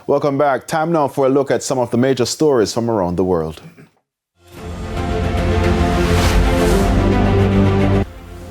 Welcome back. Time now for a look at some of the major stories from around the world.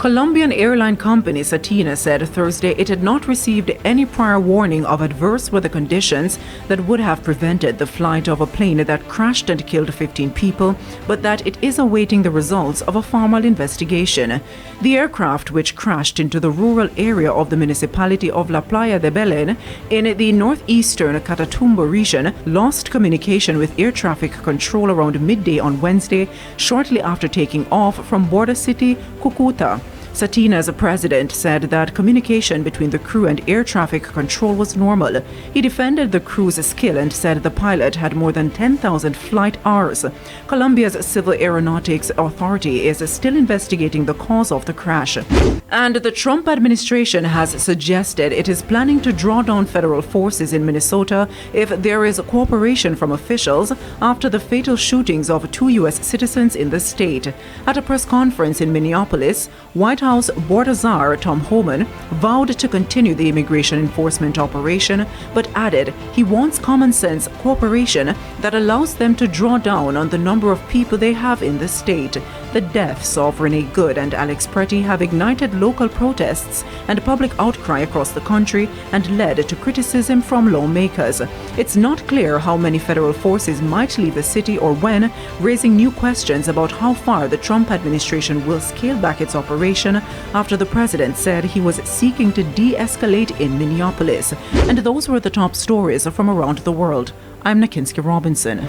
Colombian airline company Satina said Thursday it had not received any prior warning of adverse weather conditions that would have prevented the flight of a plane that crashed and killed 15 people, but that it is awaiting the results of a formal investigation. The aircraft, which crashed into the rural area of the municipality of La Playa de Belén in the northeastern Catatumbo region, lost communication with air traffic control around midday on Wednesday, shortly after taking off from border city Cucuta. Satina's president said that communication between the crew and air traffic control was normal. He defended the crew's skill and said the pilot had more than 10,000 flight hours. Colombia's Civil Aeronautics Authority is still investigating the cause of the crash. And the Trump administration has suggested it is planning to draw down federal forces in Minnesota if there is cooperation from officials after the fatal shootings of 2 U.S. citizens in the state. At a press conference in Minneapolis, White House Board Tsar Tom Homan vowed to continue the immigration enforcement operation, but added he wants common sense cooperation that allows them to draw down on the number of people they have in the state. The deaths of Renee Good and Alex Pretty have ignited local protests and public outcry across the country and led to criticism from lawmakers. It's not clear how many federal forces might leave the city or when, raising new questions about how far the Trump administration will scale back its operation after the president said he was seeking to de-escalate in Minneapolis. And those were the top stories from around the world. I'm Nakinsky Robinson.